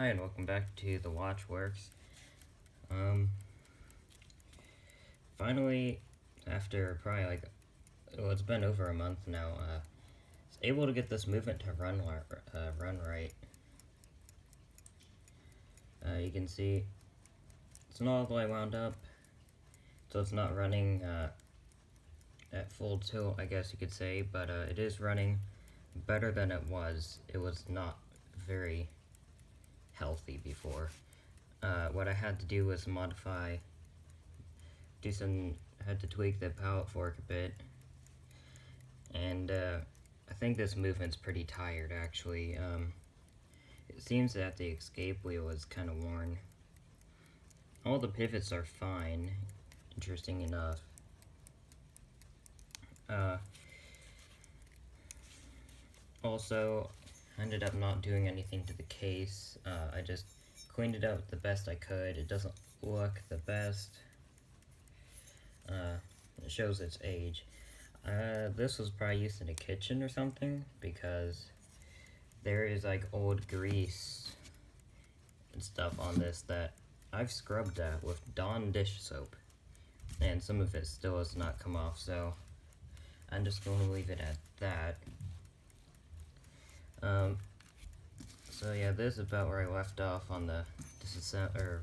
Hi and welcome back to the Watchworks. Finally, after probably it's been over a month now, I was able to get this movement to run right. You can see it's not all the way wound up, so it's not running at full tilt, I guess you could say, but it is running better than it was. It was not very healthy before. What I had to do was had to tweak the pallet fork a bit, and I think this movement's pretty tired actually. It seems that the escape wheel is kind of worn. All the pivots are fine, interesting enough. Also, I ended up not doing anything to the case. I just cleaned it up the best I could. It doesn't look the best. It shows its age. This was probably used in a kitchen or something, because there is like old grease and stuff on this that I've scrubbed that with Dawn dish soap, and some of it still has not come off, so I'm just going to leave it at that. So yeah, this is about where I left off on the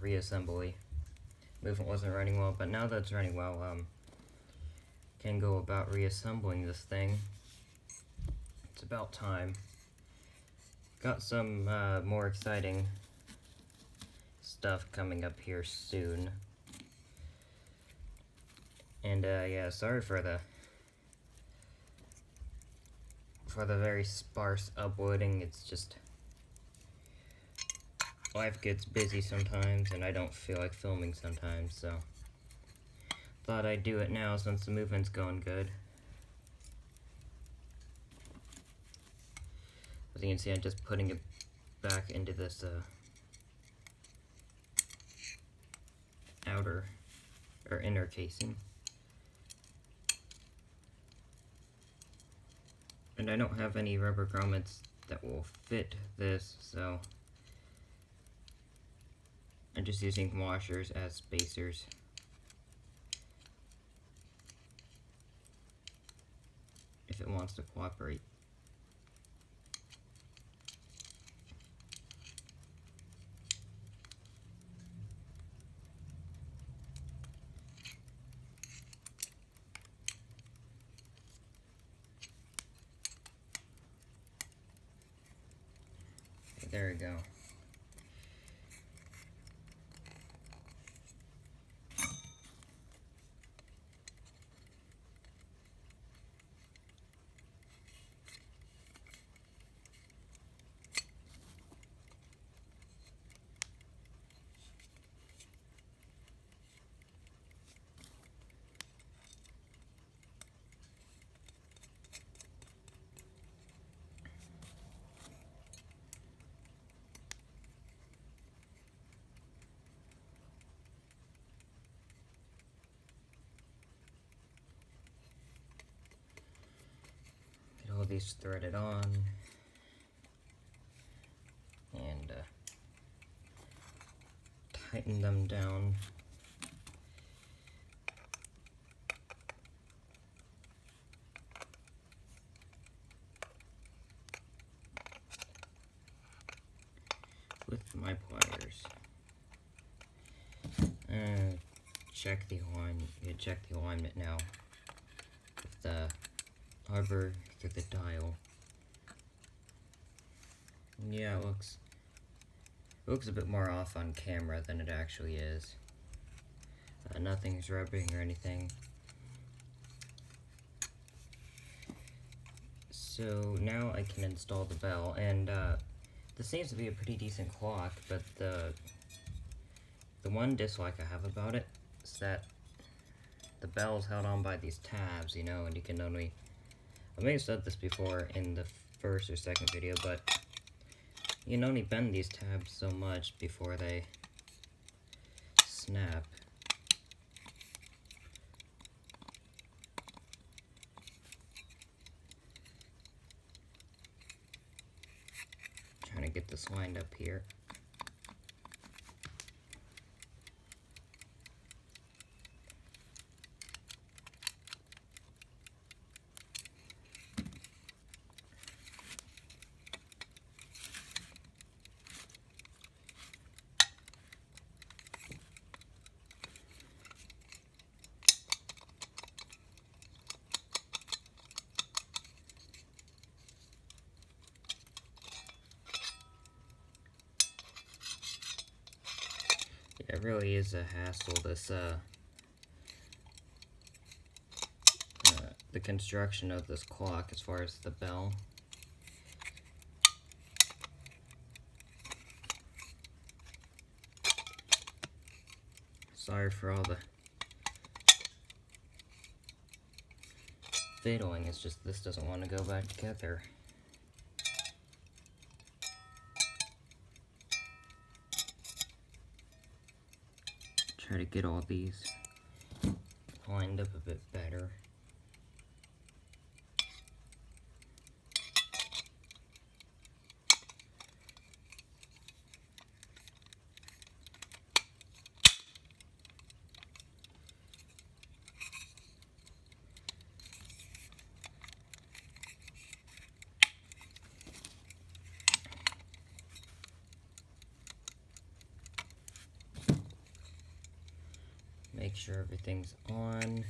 reassembly. Movement wasn't running well, but now that it's running well, can go about reassembling this thing. It's about time. Got some more exciting stuff coming up here soon. And yeah, sorry for the very sparse uploading. It's just life gets busy sometimes, and I don't feel like filming sometimes, so thought I'd do it now since the movement's going good. As you can see, I'm just putting it back into this outer or inner casing. And I don't have any rubber grommets that will fit this, so I'm just using washers as spacers. If it wants to cooperate. Okay, there we go. Get all these threaded on, and tighten them down. With my pliers. Check the alignment now with the arbor through the dial. Yeah, it looks a bit more off on camera than it actually is. Nothing's rubbing or anything. So now I can install the bell, and this seems to be a pretty decent clock, but the one dislike I have about it is that the bell's held on by these tabs, you know, and you can only, I may have said this before in the first or second video, but you can only bend these tabs so much before they snap. Trying to get this lined up here. It really is a hassle, this, the construction of this clock as far as the bell. Sorry for all the fiddling, it's just this doesn't want to go back together. Try to get all these lined up a bit better. Make sure everything's on.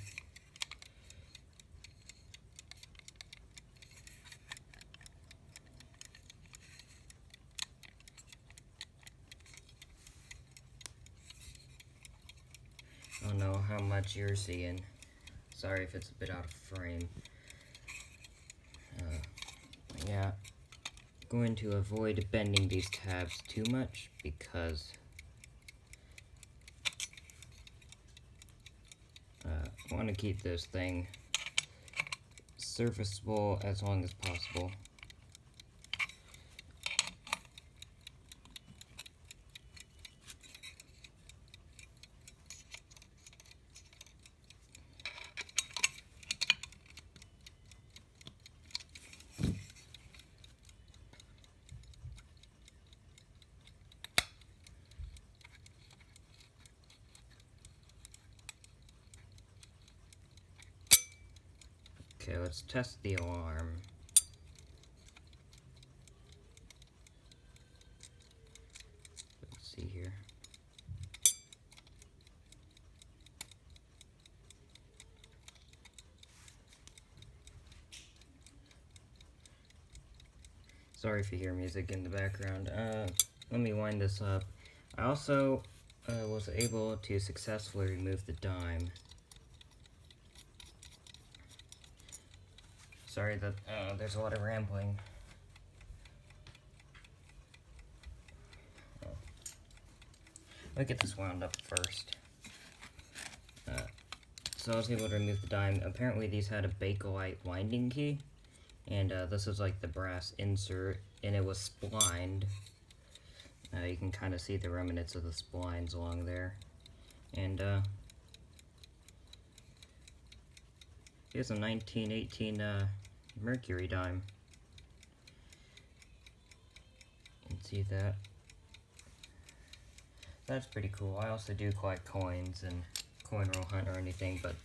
I don't know how much you're seeing. Sorry if it's a bit out of frame. Yeah, going to avoid bending these tabs too much because I want to keep this thing serviceable as long as possible. Okay, let's test the alarm. Let's see here. Sorry if you hear music in the background. Let me wind this up. I also was able to successfully remove the dime. Sorry that there's a lot of rambling. Let me get this wound up first. So I was able to remove the dime. Apparently these had a Bakelite winding key, and this was like the brass insert, and it was splined. You can kind of see the remnants of the splines along there. And here's a 1918 Mercury dime. You can see that. That's pretty cool. I also do collect coins and coin roll hunt or anything, but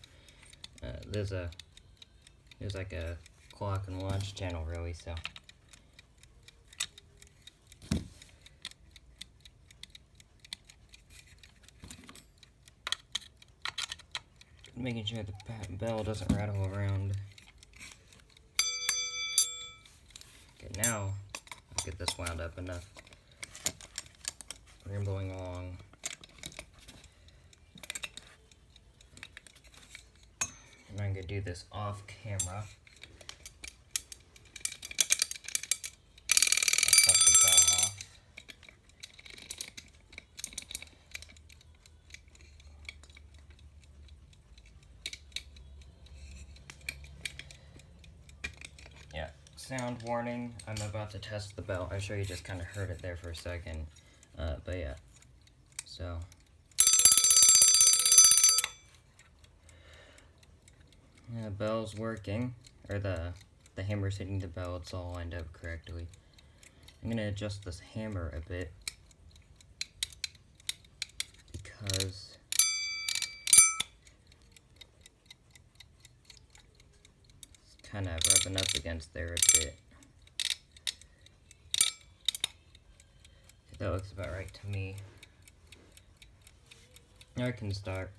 there's like a clock and watch channel really, so. Making sure the bell doesn't rattle around. Okay, now I'll get this wound up enough. Rambling along. And I'm gonna do this off camera. Shut the bell off. Yeah, sound warning. I'm about to test the bell. I'm sure you just kind of heard it there for a second. But yeah, so. Yeah, bell's working, or the hammer's hitting the bell, it's all lined up correctly. I'm gonna adjust this hammer a bit, because it's kind of rubbing up against there a bit. That looks about right to me. Now I can start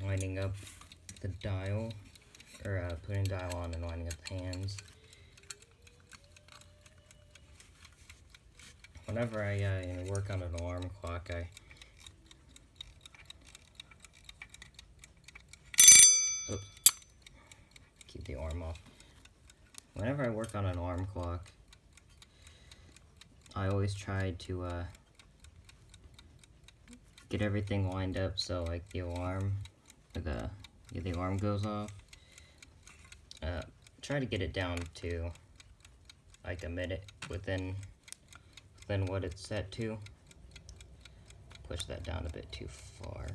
lining up the dial, or putting dial on and lining up the hands. Whenever I work on an alarm clock, I the arm off. Whenever I work on an alarm clock, I always try to get everything lined up so like the alarm, the alarm goes off. Try to get it down to like a minute within what it's set to. Push that down a bit too far.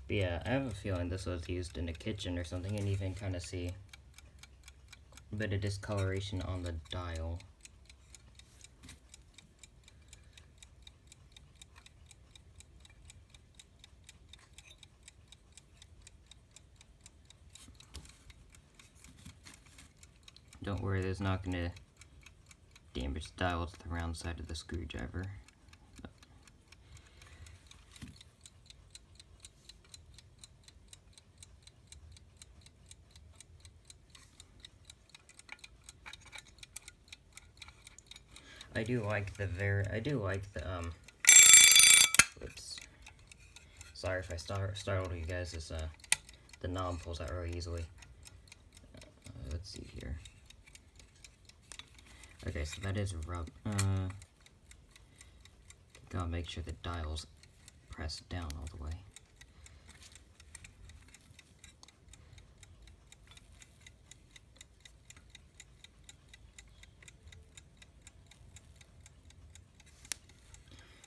But yeah, I have a feeling this was used in a kitchen or something, and you can kind of see a bit of discoloration on the dial. Don't worry, there's not going to damage the dial to the round side of the screwdriver. I do like the oops. Sorry if I startled you guys, the knob pulls out really easily. Let's see here. Okay, so that is gotta make sure the dial's pressed down all the way.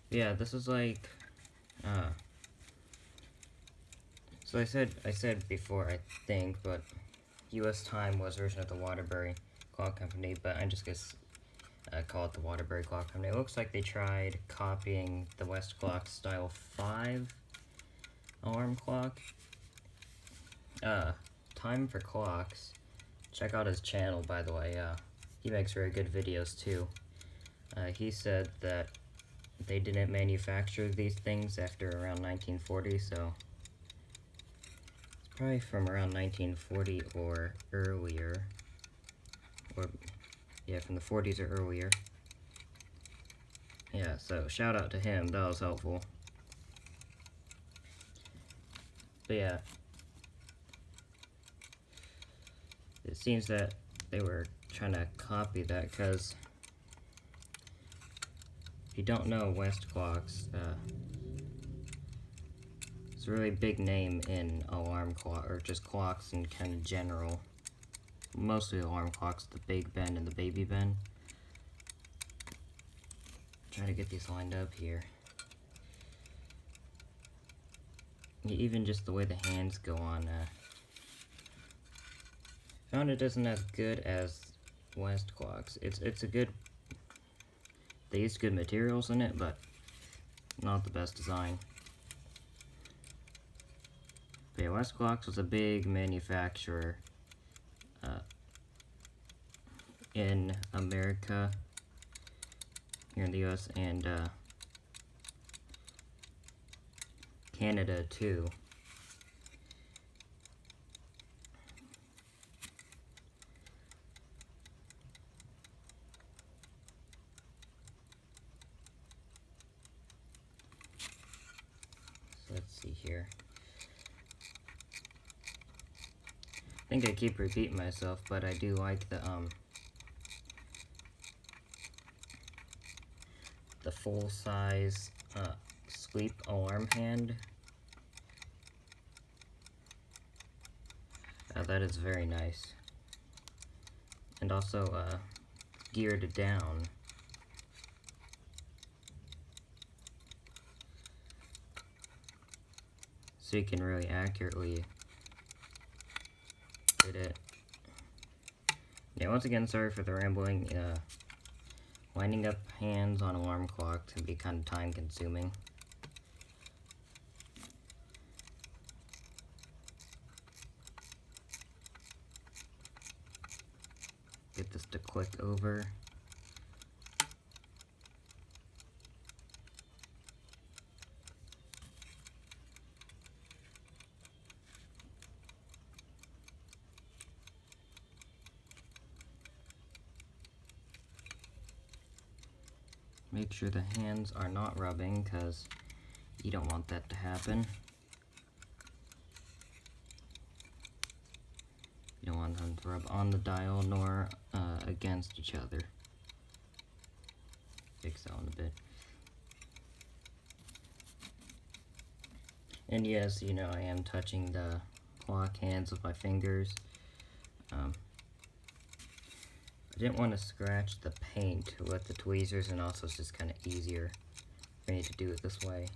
Yeah, this is like, so I said before, I think, but US Time was a version of the Waterbury Clock Company, but I'm just gonna call it the Waterbury Clock Company. It looks like they tried copying the West Clock Style 5 alarm clock. Time for Clocks. Check out his channel, by the way. He makes very good videos, too. He said that they didn't manufacture these things after around 1940, so it's probably from around 1940 or earlier. Or, yeah, from the 40s or earlier. Yeah, so shout out to him, that was helpful. But yeah, it seems that they were trying to copy that, because if you don't know West Clocks, it's a really big name in alarm clock, or just clocks in kind of general. Mostly alarm clocks, the Big Ben and the Baby Ben. Try to get these lined up here. Even just the way the hands go on, found it isn't as good as West Clocks. It's a good, they used good materials in it, but not the best design. But yeah, West Clocks was a big manufacturer in America, here in the US, and Canada too. So let's see here. I think I keep repeating myself, but I do like the full-size sleep alarm hand. That is very nice. And also geared down. So you can really accurately hit it. Yeah, once again, sorry for the rambling. Winding up hands on alarm clock can be kind of time consuming. Get this to click over. Make sure the hands are not rubbing, because you don't want that to happen. want them to rub on the dial nor against each other. Fix that one a bit. And yes, you know, I am touching the clock hands with my fingers. I didn't want to scratch the paint with the tweezers, and also it's just kind of easier for me to do it this way.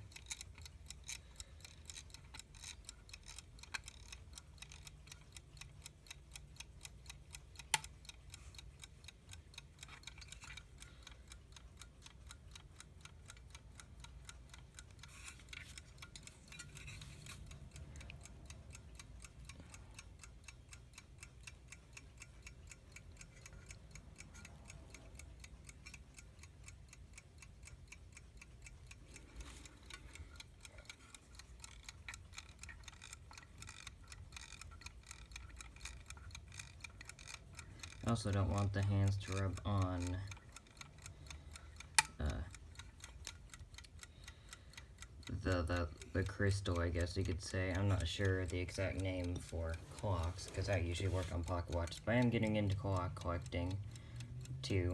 I also don't want the hands to rub on the crystal, I guess you could say. I'm not sure the exact name for clocks, because I usually work on pocket watches, but I am getting into clock collecting too.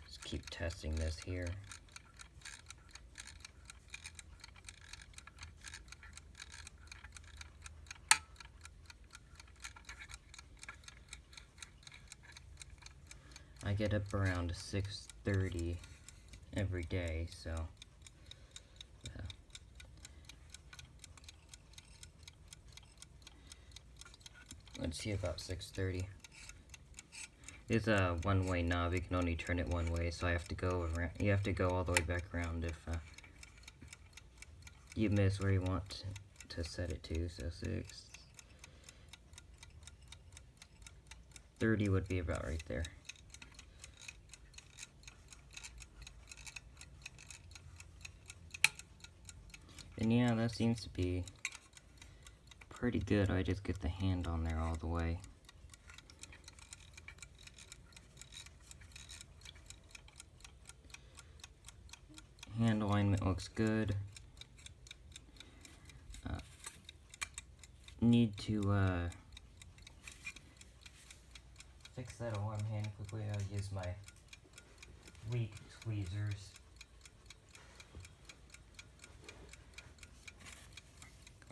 Just keep testing this here. I get up around 6:30 every day, so let's see, about 6:30. It's a one-way knob. You can only turn it one way, so I have to go around. You have to go all the way back around if you miss where you want to set it to. So 6:30 would be about right there. And yeah, that seems to be pretty good. I just get the hand on there all the way. Hand alignment looks good. Need to fix that alarm hand quickly. I'll use my weak tweezers.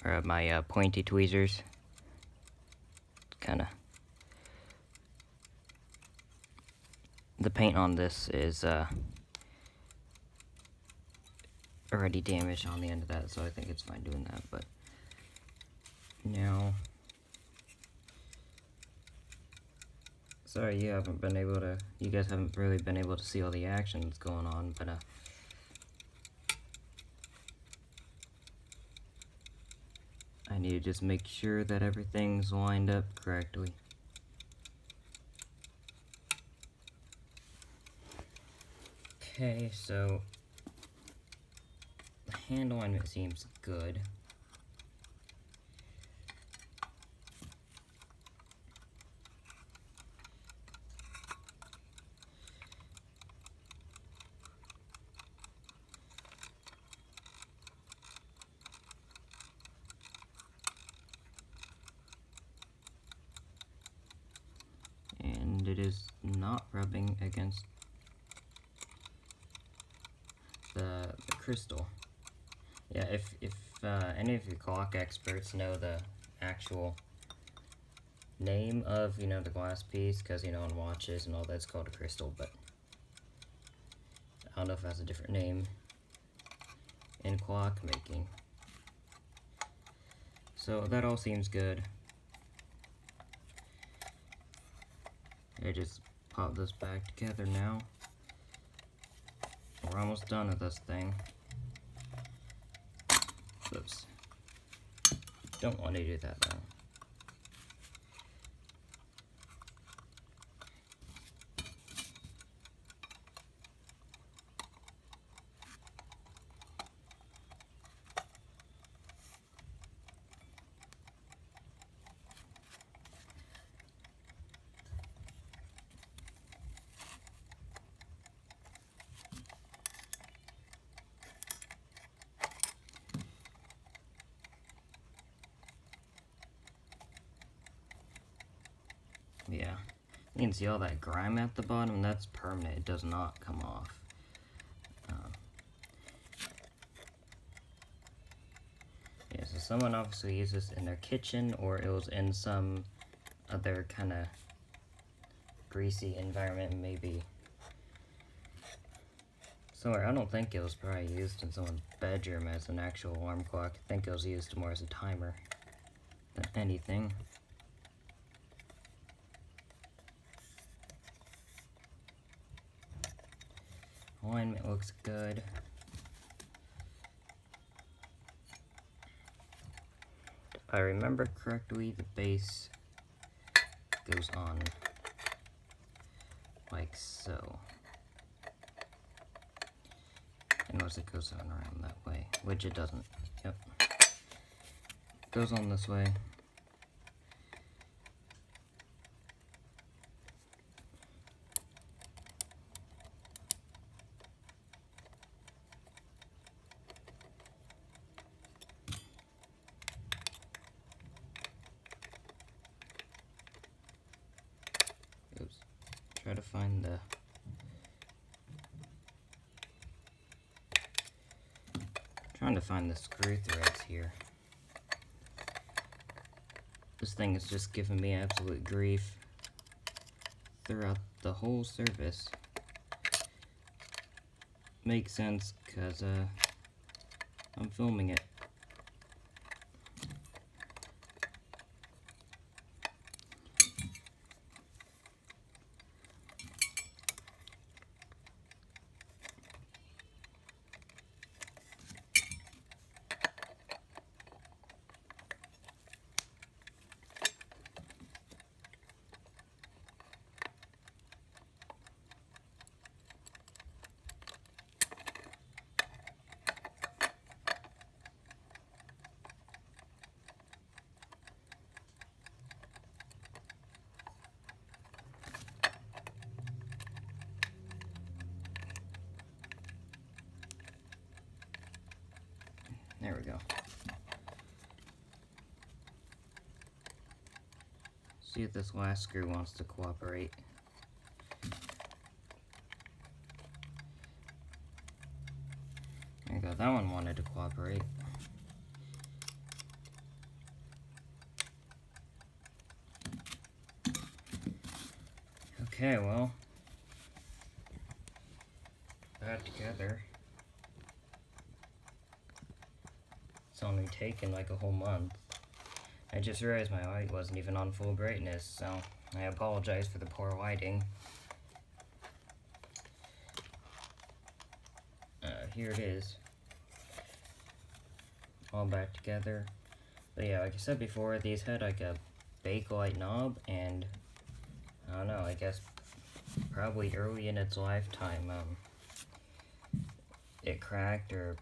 Or my pointy tweezers. Kinda. The paint on this is already damaged on the end of that, so I think it's fine doing that, but now, sorry you guys haven't really been able to see all the action that's going on, but I need to just make sure that everything's lined up correctly. Okay, so the hand alignment seems good. And it is not rubbing against the crystal. Yeah, if any of you clock experts know the actual name of, you know, the glass piece, because, you know, on watches and all that's called a crystal, but I don't know if it has a different name in clock making. So that all seems good. I just pop this back together now. We're almost done with this thing. Oops. Don't want to do that though. Yeah, you can see all that grime at the bottom. That's permanent. It does not come off. Yeah, so someone obviously used this in their kitchen, or it was in some other kind of greasy environment, maybe somewhere. I don't think it was probably used in someone's bedroom as an actual alarm clock. I think it was used more as a timer than anything. Alignment looks good. If I remember correctly, the base goes on like so. Unless it goes on around that way, which it doesn't. Yep. Goes on this way. Oops. Try to find the trying to find the screw threads here. This thing is just giving me absolute grief throughout the whole service. Makes sense, because I'm filming it. There we go. See if this last screw wants to cooperate. There you go, that one wanted to cooperate. Okay, well, that together. It's only taken like a whole month. I just realized my light wasn't even on full brightness, so I apologize for the poor lighting. Here it is. All back together. But yeah, like I said before, these had like a Bakelite knob, and I don't know, I guess probably early in its lifetime, it cracked or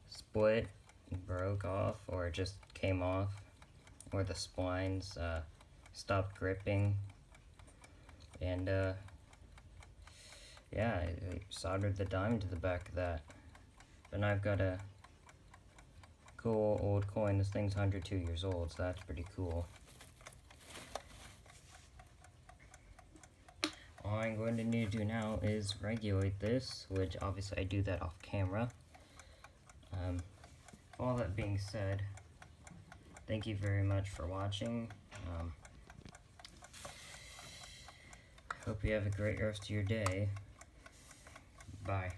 split, broke off, or it just came off, or the splines stopped gripping, and yeah, I soldered the dime to the back of that. But now I've got a cool old coin. This thing's 102 years old, so that's pretty cool. All I'm going to need to do now is regulate this, which obviously I do that off camera. All that being said, thank you very much for watching. Hope you have a great rest of your day. Bye.